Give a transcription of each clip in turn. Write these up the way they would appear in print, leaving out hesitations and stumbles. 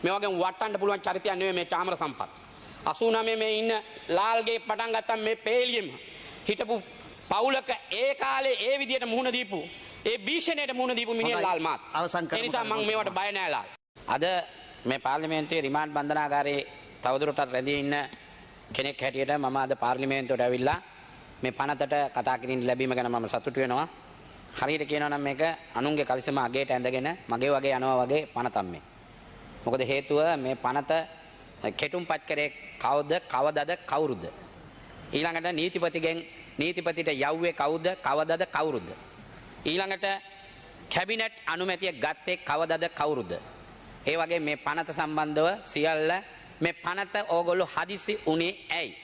මේ වගේ වටන්න පුළුවන් චරිතයක් නෙවෙයි මේ චාමර සම්පත්. 89 මේ ඉන්න ලාල්ගේ පටන් ගත්තම මේ පේලියෙම හිටපු පවුලක ඒ කාලේ ඒ විදියට මුහුණ දීපු ඒ භීෂණයට මුහුණ දීපු මිනිහ ලාල් මාත්. ඒ නිසා මම මේවට බය නෑ ලාල්. අද මේ පාර්ලිමේන්තුවේ රිමාන්ඩ් බන්ධනාගාරයේ තවදුරටත් රැඳී ඉන්න කෙනෙක් හැටියට මම අද පාර්ලිමේන්තුවට ඇවිල්ලා මේ පනතට කතා කිරීම ලැබීම ගැන මම සතුටු වෙනවා. හරියට කියනවා නම් මේක අනුන්ගේ කලිසම අගේට ඇඳගෙන මගේ වගේ යනවා වගේ පනතක් මේ. මොකද හේතුව මේ පනත කෙටුම්පත් කරේ කවුද කවදද කවුරුද? ඊළඟට නීතිපතිට යව්වේ කවුද කවදද කවුරුද? ඊළඟට කැබිනට් අනුමැතිය ගත්තේ කවදද කවුරුද? ඒ වගේ මේ පනත සම්බන්ධව සියල්ල මේ පනත ඕගොල්ලෝ හදිසි උනේ ඇයි?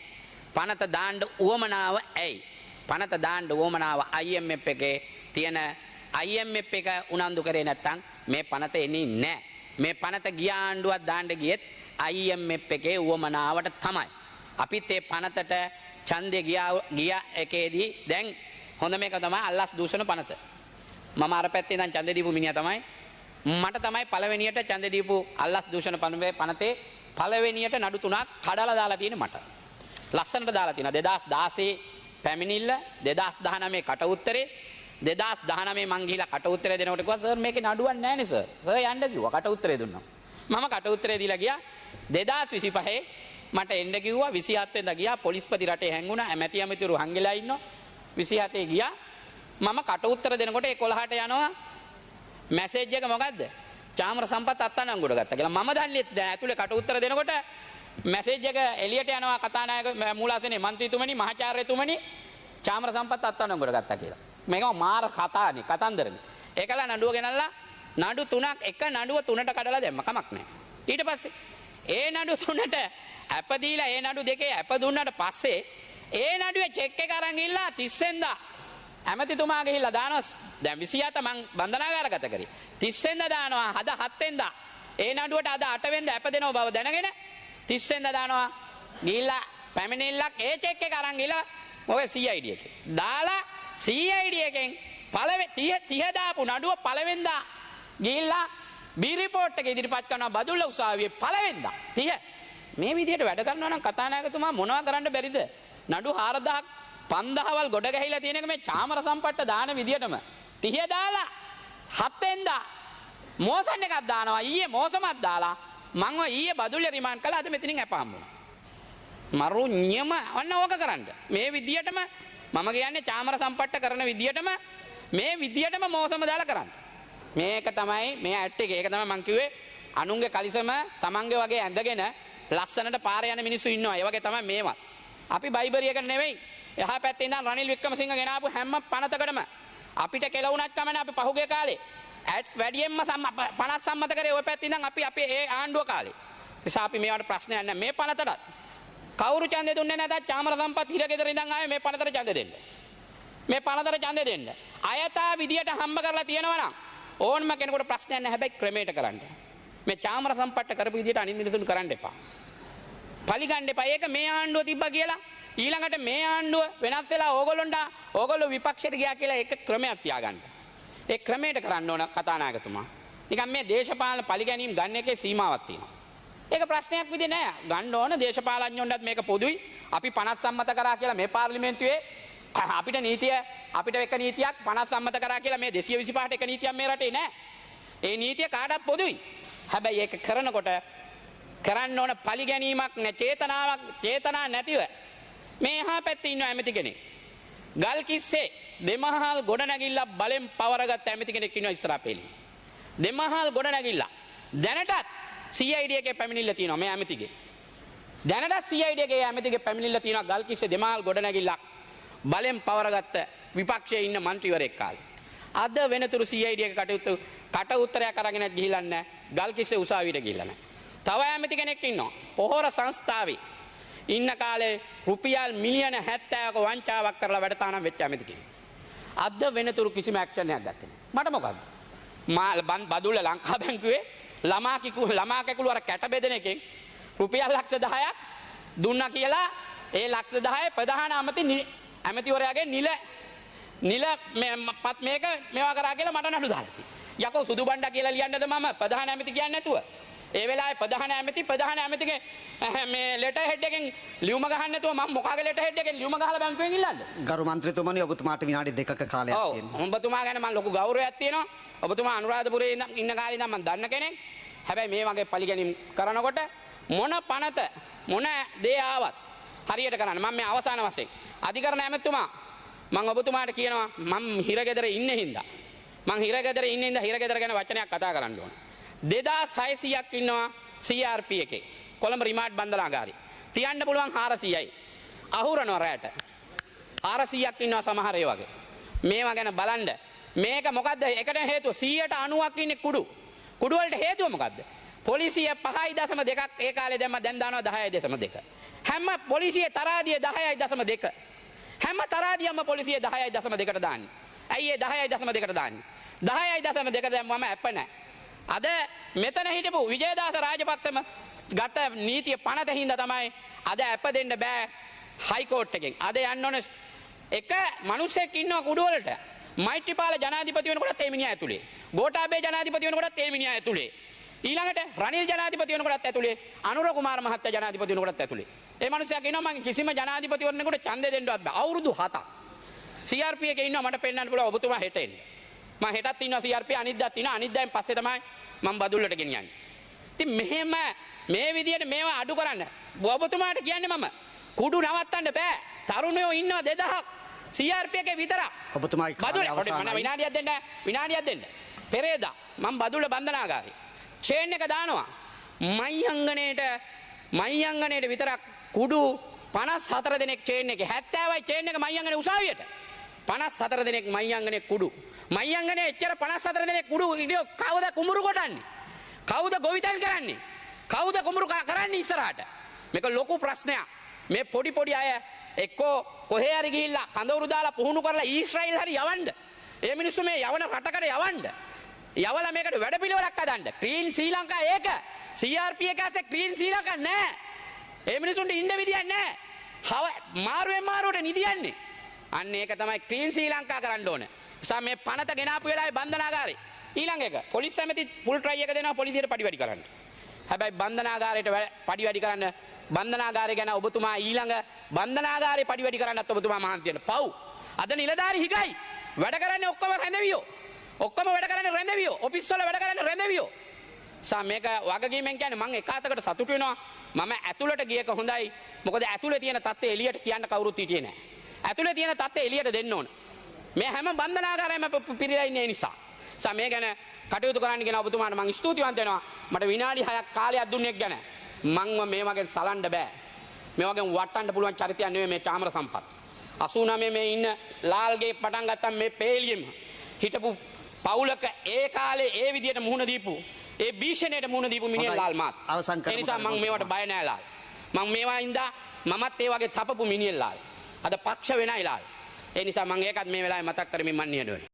පනත දාන්න උවමනාව ඇයි? පනත දාන්න උවමනාව IMF එකේ තියෙන IMF එක උනන්දු කරේ නැත්තම් මේ පනත එන්නේ නැහැ. මේ පනත ගිය ආණ්ඩුවක් දාන්න ගියෙත් IMF එකේ උවමනාවට තමයි. අපිත් මේ පනතට ඡන්දේ ගිය එකේදී දැන් හොඳ මේක තමයි අල්ලස් දූෂණ පනත. මම අර පැත්තේ ඉඳන් ඡන්දේ දීපු මිනිහා තමයි මට තමයි පළවෙනියට ඡන්දේ දීපු අල්ලස් දූෂණ පනතේ පළවෙනියට නඩු 3ක් කඩලා දාලා තියෙන්නේ මට. ලස්සනට දාලා තියෙනවා 2016 පැමිණිල්ල 2019 කට උත්තරේ 2019 මං ගිහිලා කට උත්තරේ දෙනකොට කිව්වා සර් මේකේ නඩුවක් නැහැ නේ සර්. සර් යන්න කිව්වා කට උත්තරේ දුන්නා. මම කට උත්තරේ දීලා ගියා 2025 මට එන්න කිව්වා 27 වෙනිදා ගියා පොලිස්පති රටේ හැංගුණා ඇමති ඇමතිවරු හංගෙලා ඉන්නවා 27 ගියා මම කට උත්තර දෙනකොට 11ට යනවා මැසේජ් එක මොකද්ද? චාමර සම්පත් අත්අඩංගුවට ගත්තා කියලා. මම දන්නේ නැහැ ඇතුලේ කට උත්තර දෙනකොට මැසේජ් එක එළියට යනවා කතානායක මූලාසනේ මන්ත්‍රීතුමනි මහාචාර්යතුමනි චාමර සම්පත් අත්අඩංගුවට ගත්තා කියලා. මේක මාර කතානේ කතන්දරනේ. ඒකලා නඩුව ගෙනල්ලා නඩු 3ක් එක නඩුව 3ට කඩලා දැම්ම කමක් නැහැ. ඊට පස්සේ ඒ නඩු 3ට අප දීලා ඒ නඩු දෙකේ අප දුන්නාට පස්සේ ඒ නඩුවේ චෙක් එක අරන් ගිහලා 30 වෙනිදා ඇමතිතුමා ගිහිල්ලා දානවා දැන් 27 මං බන්ධනාගාරගත කරේ 30 වෙනිදා දානවා අද 7 වෙනිදා ඒ නඩුවට අද 8 වෙනිදා අප දෙනව බව දැනගෙන 30 වෙනිදා දානවා ගිහිල්ලා පැමිණිල්ලක් ඒ චෙක් එක අරන් ගිහලා ඔය CID එකේ දාලා CID එකෙන් පළවෙනි 30 දාපු නඩුව පළවෙනිදා ගිහිල්ලා බී රිපෝට් එක ඉදිරිපත් කරනවා බදුල්ල උසාවියේ පළවෙනිදා 30 මේ විදිහට වැඩ කරනවා නම් කතානායකතුමා මොනවා කරන්න බැරිද නඩු 4000ක් 5000වල් ගොඩ ගැහිලා තියෙන එක මේ චාමර සම්පත්ත දාන විදියටම 30 දාලා 7 වෙනිදා මෝසන් එකක් දානවා ඊයේ මෝසමක් දාලා මං ඔය ඊයේ බදුල්ල රිමාන්ඩ් කළා අද මෙතනින් අපහම් වුණා මරු නියම ඔන්න ඕක කරන්න මේ විදියටම මම කියන්නේ චාමර සම්පත්ත කරන විදියටම මේ විදියටම මෝසම දාලා කරන්න මේක තමයි මේ ඇට් එක ඒක තමයි මං කිව්වේ අනුන්ගේ කලිසම තමන්ගේ වගේ ඇඳගෙන ලස්සනට පාර යන මිනිස්සු ඉන්නවා ඒ වගේ තමයි මේවත් අපි බයිබරියකට නෙවෙයි එහා පැත්තේ ඉඳන් රනිල් වික්‍රමසිංහ ගෙනාපු හැම පනතකටම අපිට කෙලවුණක් කමනේ අපි පහුගිය කාලේ ඇට් වැඩියෙන්ම 50 සම්මත කරේ ওই පැත්තේ ඉඳන් අපි ඒ ආණ්ඩුව කාලේ නිසා අපි මේවට ප්‍රශ්නයක් නැහැ මේ පනතට කවුරු ඡන්දේ දුන්නේ නැතත් චාමර සම්පත් හිරගෙදර ඉඳන් ආවේ මේ පනතට ඡන්දේ දෙන්න මේ පනතට ඡන්දේ දෙන්න අයථා විදියට හම්බ කරලා තියෙනවා නම් ඕනම කෙනෙකුට ප්‍රශ්නයක් නැහැ හැබැයි ක්‍රමයට කරන්න මේ චාමර සම්පත්ත කරපු විදියට අනිත් මිනිසුන් කරන්න එපා පලිගන්න එපා ඒක මේ ආණ්ඩුව තිබ්බා කියලා ඊළඟට මේ ආණ්ඩුව වෙනස් වෙලා ඕගොල්ලෝ විපක්ෂයට ගියා කියලා ඒක ක්‍රමයක් තියාගන්න. ඒ ක්‍රමයට කරන්න ඕන කතානායකතුමා. නිකන් මේ දේශපාලන පරිගැනීම් ගන්න එකේ සීමාවක් තියෙනවා. ඒක ප්‍රශ්නයක් විදිහ නෑ. ගන්න ඕන දේශපාලඥයන්ටත් මේක පොදුයි. අපි 50 සම්මත කරා කියලා මේ පාර්ලිමේන්තුවේ අපිට එක නීතියක් 50 සම්මත කරා කියලා මේ 225ට එක නීතියක් මේ රටේ නෑ. ඒ නීතිය කාටවත් පොදුයි. හැබැයි ඒක කරනකොට කරන්න ඕන පරිගැනීමක් නෑ චේතනා නැතිව මේ එහා පැත්තේ ඉන්න ඇමති කෙනෙක්. ගල් කිස්සේ දෙමහල් ගොඩනැගිල්ල බලෙන් පවරගත් ඇමති කෙනෙක් ඉන්නවා ඉස්සරහා පෙළේ. දෙමහල් ගොඩනැගිල්ල. දැනටත් CID එකේ පැමිණිල්ල තියෙනවා මේ ඇමතිගේ. දැනටත් CID එකේ ඇමතිගේ පැමිණිල්ල තියෙනවා ගල් කිස්සේ දෙමහල් ගොඩනැගිල්ලක් බලෙන් පවරගත්ත විපක්ෂයේ ඉන්න മന്ത്രിවරයෙක් කාලේ. අද වෙනතුරු CID එක කට උත්තරයක් අරගෙන ගිහිල්ලා නැහැ. ගල් කිස්සේ උසාවියට ගිහිල්ලා නැහැ. තව ඇමති කෙනෙක් ඉන්නවා. පොහොර සංස්ථාවේ ඉන්න කාලේ රුපියල් මිලියන 70ක වංචාවක් කරලා වැඩතානම් වෙච්ච ඇමති කෙනෙක්. අද වෙනතුරු කිසිම ඇක්ෂන් එකක් ගත්තේ නැහැ. මට මොකද්ද? බදුල්ල ලංකා බැංකුවේ ළමා කැකුළු අර කැට බෙදෙන එකෙන් රුපියල් ලක්ෂ 10ක් දුන්නා කියලා ඒ ලක්ෂ 10 ප්‍රධාන ඇමතිවරයාගේ නිල පත් මේක මේවා කරා කියලා මට නඩු දාලා තියෙනවා. යකෝ සුදු බණ්ඩා කියලා ලියන්නද මම ප්‍රධාන ඇමති කියන්නේ නැතුව. ඒ වෙලාවේ ප්‍රධාන ඇමතිගේ මේ ලෙටර් හෙඩ් එකෙන් ලියුම ගහන්න නැතුව මම මොකාගේ ලෙටර් හෙඩ් එකෙන් ලියුම ගහලා බැංකුවෙන් ඉල්ලන්නේ. ගරු මන්ත්‍රීතුමනි ඔබතුමාට විනාඩි 2ක කාලයක් තියෙනවා. ඔබතුමා ගැන මම ලොකු ගෞරවයක් තියෙනවා. ඔබතුමා අනුරාධපුරයේ ඉන්න කාලේ ඉඳන් මම දන්න කෙනෙක්. හැබැයි මේ වගේ පරිගැනීම් කරනකොට මොන පනත මොන දේ ආවත් හරියට කරන්න. මම මේ අවසාන වශයෙන් අධිකරණ ඇමතුමා මම ඔබතුමාට කියනවා මම හිරගෙදර ඉන්නේ හින්දා හිරගෙදර ගැන වචනයක් කතා කරන්න ඕන. 2600ක් ඉන්නවා CRP එකේ කොළඹ රිමාන්ඩ් බන්ධනාගාරේ. තියන්න පුළුවන් 400යි. අහුරනවා රැට. 400ක් ඉන්නවා සමහර ඒ වගේ. මේවා ගැන බලන්න. මේක මොකද්ද? එකට හේතුව 90ක් ඉන්නේ කුඩු. කුඩු වලට හේතුව මොකද්ද? පොලිසිය 5.2ක් ඒ කාලේ දැම්ම දැන් දානවා 10.2. හැම පොලිසිය තරාදිය 10.2. හැම තරාදියම පොලිසිය 10.2ට දාන්නේ. ඇයි ඒ 10.2ට දාන්නේ? 10.2 දැම්මම ඇප නැහැ. අද මෙතන හිටපු විජේදාස රාජපක්ෂම ගත නීතිය පනත හින්දා තමයි අද ඇප දෙන්න බෑ හයිකෝට් එකෙන්. අද යන්න ඕනේ එක මිනිස්සෙක් ඉන්නවා කුඩු වලට. මෛත්‍රීපාල ජනාධිපති වෙනකොටත් ඒ මිනිහා ඇතුලේ. ගෝඨාභය ජනාධිපති වෙනකොටත් ඒ මිනිහා ඇතුලේ. ඊළඟට රනිල් ජනාධිපති වෙනකොටත් ඇතුලේ. අනුර කුමාර මහත්තයා ජනාධිපති වෙනකොටත් ඇතුලේ. ඒ මිනිහා කියනවා මම කිසිම ජනාධිපතිවරණයකට ඡන්දෙ දෙන්නවත් බෑ. අවුරුදු 7ක්. CRP එකේ ඉන්නවා මට පෙන්නන්න පුළුවන් ඔබතුමා හෙට එන්න. මම හෙටත් ඉන්නවා CRP අනිද්දාත් ඉන්නවා. අනිද්දාෙන් පස්සේ තමයි මම බදුල්ලට ගෙනියන්නේ. ඉතින් මෙහෙම මේ විදියට මේවා අඩු කරන්න. ඔබතුමාට කියන්නේ මම කුඩු නවත්තන්න බෑ. තරුණයෝ ඉන්නවා 2000ක් CRP එකේ විතරක්. ඔබතුමායි බදුල්ල මම විනාඩියක් දෙන්න. පෙරේදා මම බදුල්ල බන්ධනාගාරේ චේන් එක දානවා. මයිංගනේට විතරක් කුඩු 54 දෙනෙක් චේන් එකේ 70යි චේන් එක මයිංගනේ උසාවියට. 54 දෙනෙක් මයිංගනේ කුඩු. මයිංගනේ එච්චර 54 දෙනෙක් කුඩු ඉතින් කවුද කුඹුරු කොටන්නේ? කවුද ගොවිතැන් කරන්නේ? කවුද කුඹුරු කරන්නේ ඉස්සරහට? මේක ලොකු ප්‍රශ්නයක්. මේ පොඩි අය එක්කෝ කොහේ හරි ගිහිල්ලා කඳවුරු දාලා පුහුණු කරලා ඊශ්‍රායෙල් හරි යවන්න. ඒ මිනිස්සු මේ යවන රටකට යවන්න. යවලා මේකට වැඩපිළිවෙලක් හදන්න. ක්ලීන් ශ්‍රී ලංකා ඒක. CRP එක ඇස්සේ ක්ලීන් ශ්‍රී ලංකා නෑ. ඒ මිනිසුන්ට ඉන්න විදියක් නෑ. මාරුවට නිදියන්නේ. අන්න ඒක තමයි ක්ලීන් ශ්‍රී ලංකා කරන්න ඕන. නිසා මේ පනත ගෙනාපු වෙලාවේ බන්ධනාගාරේ ඊළඟ එක පොලිස් සමිති ෆුල් ට්‍රයි එක දෙනවා පොලිසියට පඩි වැඩි කරන්න. හැබැයි බන්ධනාගාරයට පඩි වැඩි කරන්න බන්ධනාගාරය ගැන ඔබතුමා ඊළඟ බන්ධනාගාරේ පඩි වැඩි කරන්නත් ඔබතුමා මහන්සි වෙන්න. පව්. අද නිලධාරි හිගයි. වැඩ කරන්නේ ඔක්කොම රැඳවියෝ. ඔෆිස් වල වැඩ කරන්නේ රැඳවියෝ. සා මේක වගකීමෙන් කියන්නේ මම එක අතකට සතුටු වෙනවා. මම ඇතුළට ගියක හොඳයි. මොකද ඇතුළේ තියෙන තත්ත්වය එළියට කියන්න කවුරුත් හිටියේ නැහැ. ඇතුළේ තියෙන තත්ත්වය එළියට දෙන්න ඕන. මේ හැම බන්ධනාගාරයම පිරීලා ඉන්නේ නිසා. සා මේ ගැන කටයුතු කරන්න කියන ඔබතුමාට මම ස්තුතිවන්ත වෙනවා. මට විනාඩි 6ක් කාලයක් දුන්නේ ගැන. මංව මේ වගේ සලන්න බෑ. මේ වගේ වටන්න පුළුවන් චරිතයක් නෙවෙයි මේ චාමර සම්පත්. 89 මේ ඉන්න ලාල්ගේ පටන් ගත්තා මේ පේලියෙම හිටපු පවුලක ඒ කාලේ ඒ විදියට මුහුණ දීපු ඒ භීෂණයට මුහුණ දීපු මිනිහ ලාල් මාත්. ඒ නිසා මම මේවට බය නෑ ලාල්. මම මේවා ඉඳා මමත් ඒ වගේ තපපු මිනිහ ලාල්. අද පක්ෂ වෙනයි ලාල්. ඒ නිසා මම ඒකත් මේ වෙලාවේ මතක් කරමින් මන් නියඩ වෙනවා.